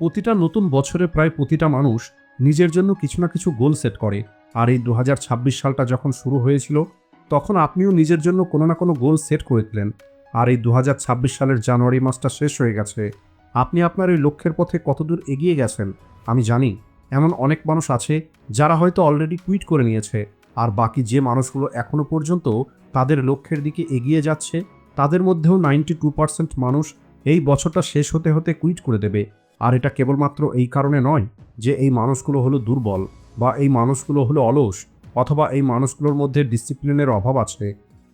প্রতিটা নতুন বছরে প্রায় প্রতিটা মানুষ নিজের জন্য কিছু না কিছু গোল সেট করে। আর এই ২০২৬ সালটা যখন শুরু হয়েছিল, তখন আপনিও নিজের জন্য কোনো না কোনো গোল সেট করেছিলেন। আর এই ২০২৬ সালের জানুয়ারি মাসটা শেষ হয়ে গেছে। আপনি আপনার এই লক্ষ্যের পথে কতদূর এগিয়ে গেছেন আমি জানি। এমন অনেক মানুষ আছে যারা হয়তো অলরেডি কুইট করে নিয়েছে, আর বাকি যে মানুষগুলো এখনও পর্যন্ত তাদের লক্ষ্যের দিকে এগিয়ে যাচ্ছে, তাদের মধ্যেও 92% মানুষ এই বছরটা শেষ হতে হতে কুইট করে দেবে। আর এটা কেবলমাত্র এই কারণে নয় যে এই মানুষগুলো হলো দুর্বল, বা এই মানুষগুলো হলো অলস, অথবা এই মানুষগুলোর মধ্যে ডিসিপ্লিনের অভাব আছে,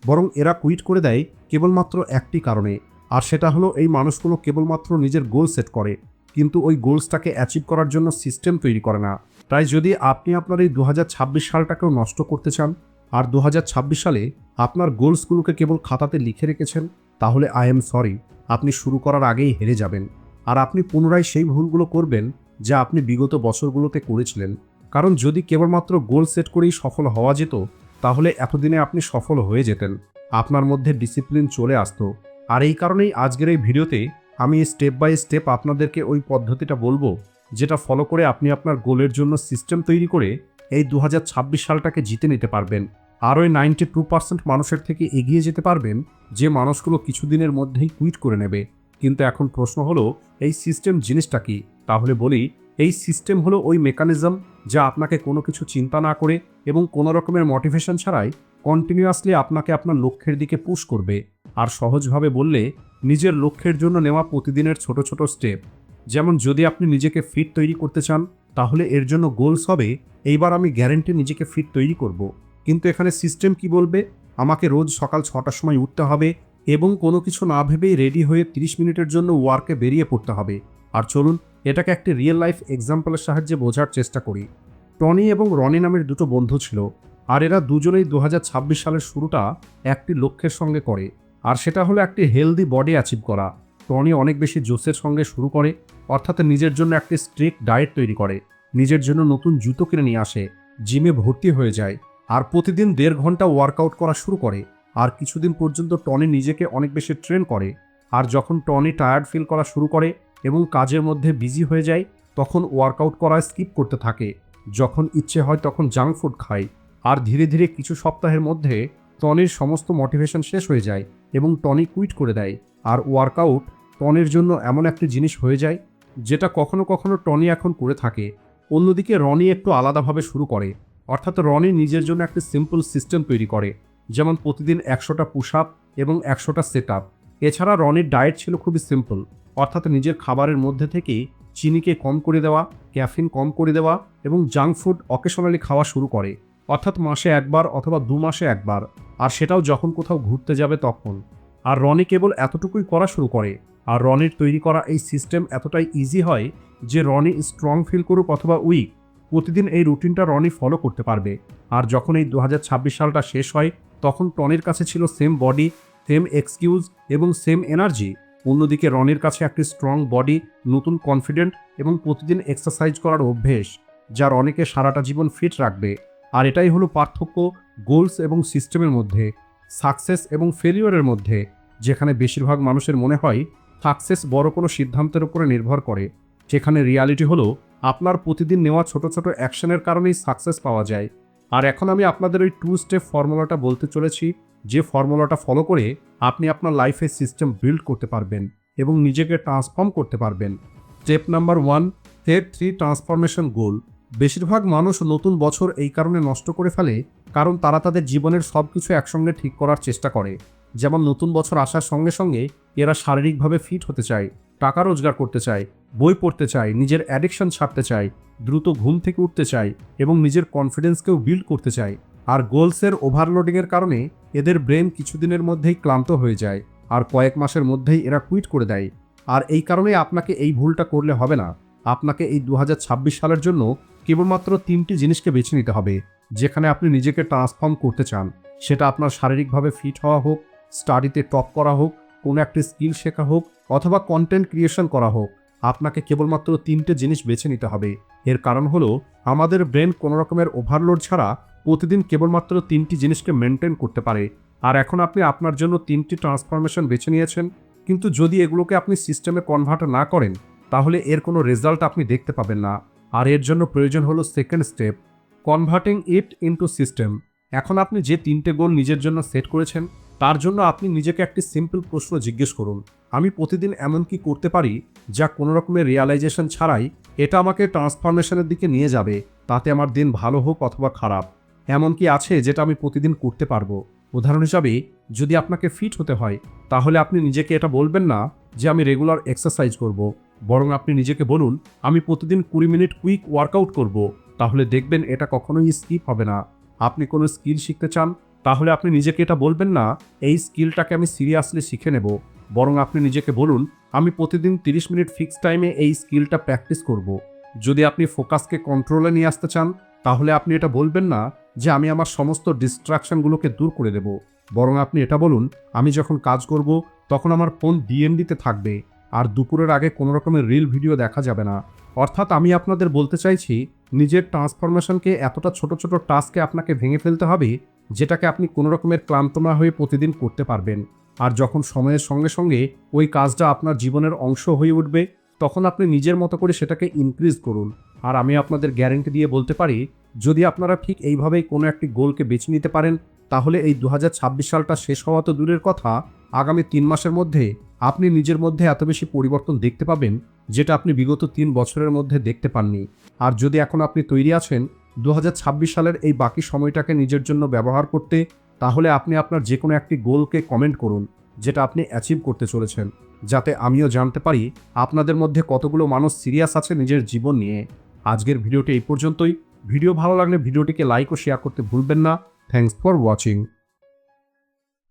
বরং এরা কুইট করে দেয় কেবলমাত্র একটি কারণে। আর সেটা হলো এই মানুষগুলো কেবলমাত্র নিজের গোল সেট করে, কিন্তু ওই গোলসটাকে অ্যাচিভ করার জন্য সিস্টেম তৈরি করে না। তাই যদি আপনি আপনার এই ২০২৬ সালটাকেও নষ্ট করতে চান, আর ২০২৬ সালে আপনার গোলসগুলোকে কেবল খাতাতে লিখে রেখেছেন, তাহলে আই এম সরি, আপনি শুরু করার আগেই হেরে যাবেন। আর আপনি পুনরায় সেই ভুলগুলো করবেন যা আপনি বিগত বছরগুলোতে করেছিলেন। কারণ যদি কেবলমাত্র গোল সেট করেই সফল হওয়া যেত, তাহলে এতদিনে আপনি সফল হয়ে যেতেন, আপনার মধ্যে ডিসিপ্লিন চলে আসতো। আর এই কারণেই আজকের এই ভিডিওতে আমি স্টেপ বাই স্টেপ আপনাদেরকে ওই পদ্ধতিটা বলবো, যেটা ফলো করে আপনি আপনার গোলের জন্য সিস্টেম তৈরি করে এই ২০২৬ সালটাকে জিতে নিতে পারবেন। আর ওই 92% মানুষের থেকে এগিয়ে যেতে পারবেন, যে মানুষগুলো কিছুদিনের মধ্যেই কুইট করে নেবে। কিন্তু এখন প্রশ্ন হলো, এই সিস্টেম জিনিসটা কি? তাহলে বলি, এই সিস্টেম হলো ওই মেকানিজম যা আপনাকে কোনো কিছু চিন্তা না করে এবং কোনো রকমের মোটিভেশন ছাড়াই কন্টিনিউয়াসলি আপনাকে আপনার লক্ষ্যের দিকে পুশ করবে। আর সহজভাবে বললে, নিজের লক্ষ্যের জন্য নেওয়া প্রতিদিনের ছোট ছোট স্টেপ। যেমন যদি আপনি নিজেকে ফিট তৈরি করতে চান, তাহলে এর জন্য গোলস হবে, এইবার আমি গ্যারেন্টি নিজেকে ফিট তৈরি করব। কিন্তু এখানে সিস্টেম কি বলবে? আমাকে রোজ সকাল ৬টার সময় উঠতে হবে এবং কোনো কিছু না ভেবেই রেডি হয়ে ৩০ মিনিটের জন্য ওয়ার্কে বেরিয়ে পড়তে হবে। আর চলুন এটাকে একটি রিয়েল লাইফ এক্সাম্পলের সাহায্যে বোঝার চেষ্টা করি। টনি এবং রনি নামের দুটো বন্ধু ছিল, আর এরা দুজনেই ২০২৬ সালের শুরুটা একটি লক্ষ্যের সঙ্গে করে, আর সেটা হলো একটি হেলদি বডি অ্যাচিভ করা। টনি অনেক বেশি জোশের সঙ্গে শুরু করে, অর্থাৎ নিজের জন্য একটি স্ট্রিক্ট ডায়েট তৈরি করে, নিজের জন্য নতুন জুতো কিনে নিয়ে আসে, জিমে ভর্তি হয়ে যায়, আর প্রতিদিন ১.৫ ঘন্টা ওয়ার্কআউট করা শুরু করে। আর কিছুদিন পর্যন্ত টনি নিজেকে অনেক বেশি ট্রেন করে। আর যখন টনি টায়ার্ড ফিল করা শুরু করে এবং কাজের মধ্যে বিজি হয়ে যায়, তখন ওয়ার্কআউট করা স্কিপ করতে থাকে। যখন ইচ্ছে হয় তখন জাঙ্ক ফুড খায়। আর ধীরে ধীরে কিছু সপ্তাহের মধ্যে টনির সমস্ত মোটিভেশন শেষ হয়ে যায় এবং টনি কুইট করে দেয়। আর ওয়ার্কআউট টনির জন্য এমন একটি জিনিস হয়ে যায় যেটা কখনো কখনো টনি এখন করে থাকে। অন্যদিকে রনি একটু আলাদাভাবে শুরু করে, অর্থাৎ রনি নিজের জন্য একটি সিম্পল সিস্টেম তৈরি করে, যেমন প্রতিদিন ১০০টা পুশ আপ এবং ১০০টা সেট আপ। এছাড়া রনির ডায়েট ছিল খুবই সিম্পল, অর্থাৎ নিজের খাবারের মধ্যে থেকে চিনিকে কম করে দেওয়া, ক্যাফিন কম করে দেওয়া এবং জাঙ্ক ফুড অকেশনালি খাওয়া শুরু করে, অর্থাৎ মাসে একবার অথবা ২ মাসে একবার, আর সেটাও যখন কোথাও ঘুরতে যাবে তখন। আর রনি কেবল এতটুকুই করা শুরু করে। আর রনির তৈরি করা এই সিস্টেম এতটাই ইজি হয় যে রনি স্ট্রং ফিল করুক অথবা উইক, প্রতিদিন এই রুটিনটা রনি ফলো করতে পারবে। আর যখন এই ২০২৬ সালটা শেষ হয়, তখন টনির কাছে ছিল সেম বডি, সেম এক্সকিউজ এবং সেম এনার্জি। অন্যদিকে রনির কাছে একটি স্ট্রং বডি, নতুন কনফিডেন্ট এবং প্রতিদিন এক্সারসাইজ করার অভ্যেস, যা রনিকে সারাটা জীবন ফিট রাখবে। আর এটাই হলো পার্থক্য গোলস এবং সিস্টেমের মধ্যে, সাকসেস এবং ফেলিওরের মধ্যে, যেখানে বেশিরভাগ মানুষের মনে হয় সাকসেস বড় কোনো সিদ্ধান্তের উপরে নির্ভর করে, সেখানে রিয়ালিটি হলো আপনার প্রতিদিন নেওয়া ছোট ছোট অ্যাকশনের কারণেই সাকসেস পাওয়া যায়। আর এখন আমি আপনাদের ওই 2 স্টেপ ফর্মুলাটা বলতে চলেছি, যে ফর্মুলাটা ফলো করে আপনি আপনার লাইফে সিস্টেম বিল্ড করতে পারবেন এবং নিজেকে ট্রান্সফর্ম করতে পারবেন। স্টেপ নাম্বার 1, সেট 3 ট্রান্সফরমেশন গোল। বেশিরভাগ মানুষ নতুন বছর এই কারণে নষ্ট করে ফেলে কারণ তারা তাদের জীবনের সব কিছু একসঙ্গে ঠিক করার চেষ্টা করে। যেমন নতুন বছর আসার সঙ্গে সঙ্গে এরা শারীরিকভাবে ফিট হতে চায়, টাকা রোজগার করতে চায়, বই পড়তে চায়, নিজের অ্যাডিকশন ছাড়তে চায়, দ্রুত ঘুম থেকে উঠতে চায় এবং নিজের কনফিডেন্সকেও বিল্ড করতে চায়। আর গোলসের ওভারলোডিংয়ের কারণে এদের ব্রেন কিছুদিনের মধ্যেই ক্লান্ত হয়ে যায়, আর কয়েক মাসের মধ্যেই এরা কুইট করে দেয়। আর এই কারণে আপনাকে এই ভুলটা করলে হবে না। আপনাকে এই ২০২৬ সালের জন্য কেবলমাত্র ৩টি জিনিসকে বেছে নিতে হবে, যেখানে আপনি নিজেকে ট্রান্সফর্ম করতে চান। সেটা আপনার শারীরিকভাবে ফিট হওয়া হোক, স্টাডিতে টপ করা হোক, কোনো একটা স্কিল শেখা হোক, অথবা কন্টেন্ট ক্রিয়েশন করা হোক। আপনাকে কেবলমাত্র ৩টে জিনিস বেছে নিতে হবে। এর কারণ হলো আমাদের ব্রেন কোনো রকমের ওভারলোড ছাড়া প্রতিদিন কেবলমাত্র ৩টি জিনিসকে মেনটেন করতে পারে। আর এখন আপনি আপনার জন্য ৩টি ট্রান্সফরমেশন বেছে নিয়েছেন, কিন্তু যদি এগুলোকে আপনি সিস্টেমে কনভার্ট না করেন, তাহলে এর কোনো রেজাল্ট আপনি দেখতে পাবেন না। আর এর জন্য প্রয়োজন হলো second step, converting it into system. এখন আপনি যে 3টে গোল নিজের জন্য সেট করেছেন, তার জন্য আপনি নিজেকে একটি সিম্পল প্রশ্ন জিজ্ঞেস করুন। আমি প্রতিদিন এমন কি করতে পারি যা কোনো রকমের রিয়ালাইজেশন ছাড়াই এটা আমাকে ট্রান্সফরমেশনের দিকে নিয়ে যাবে, তাতে আমার দিন ভালো হোক অথবা খারাপ। এমন কি আছে যেটা আমি প্রতিদিন করতে পারবো? উদাহরণ হিসাবে, যদি আপনাকে ফিট হতে হয়, তাহলে আপনি নিজেকে এটা বলবেন না যে আমি রেগুলার এক্সারসাইজ করব, বরং আপনি নিজেকে বলুন আমি প্রতিদিন 20 মিনিট কুইক ওয়ার্কআউট করব। তাহলে দেখবেন এটা কখনোই স্কিপ হবে না। আপনি কোনো স্কিল শিখতে চান, তাহলে আপনি নিজেকে এটা বলবেন না এই স্কিলটাকে আমি সিরিয়াসলি শিখে নেব, বরং আপনি নিজেকে বলুন আমি প্রতিদিন 30 মিনিট ফিক্সড টাইমে এই স্কিলটা প্র্যাকটিস করব। যদি আপনি ফোকাসকে কন্ট্রোলে নিয়ে আসতে চান, তাহলে আপনি এটা বলবেন না যে আমি আমার সমস্ত ডিস্ট্রাকশনগুলোকে দূর করে দেব, বরং আপনি এটা বলুন আমি যখন কাজ করব তখন আমার ফোন ডিএনডিতে থাকবে, আর দুপুরের আগে কোনো রকমের রিল ভিডিও দেখা যাবে না। অর্থাৎ আমি আপনাদের বলতে চাইছি, নিজের ট্রান্সফরমেশনকে এতটা ছোট ছোট টাস্কে আপনাকে ভেঙে ফেলতে হবে যেটাকে আপনি কোনো রকমের ক্লান্ত না হয়ে প্রতিদিন করতে পারবেন। আর যখন সময়ের সঙ্গে সঙ্গে ওই কাজটা আপনার জীবনের অংশ হয়ে উঠবে, তখন আপনি নিজের মতো করে সেটাকে ইনক্রিজ করুন। আর আমি আপনাদের গ্যারেন্টি দিয়ে বলতে পারি, যদি আপনারা ঠিক এইভাবেই কোনো একটি গোলকে বেছে নিতে পারেন, তাহলে এই 2026 সালটা শেষ হওয়া তো দূরের কথা, আগামী 3 মাসের মধ্যে আপনি নিজের মধ্যে এত বেশি পরিবর্তন দেখতে পাবেন যেটা আপনি বিগত 3 বছরের মধ্যে দেখতে পাননি। আর যদি এখন আপনি তৈরি আছেন 2026 সালের এই বাকি সময়টাকে নিজের জন্য ব্যবহার করতে, তাহলে আপনি আপনার যে কোনো একটি গোলকে কমেন্ট করুন যেটা আপনি অ্যাচিভ করতে চলেছেন, যাতে আমিও জানতে পারি আপনাদের মধ্যে কতগুলো মানুষ সিরিয়াস আছে নিজের জীবন নিয়ে। আজকের ভিডিওটি এই পর্যন্তই। ভিডিও ভালো লাগলে ভিডিওটিকে লাইক ও শেয়ার করতে ভুলবেন না। Thanks for watching.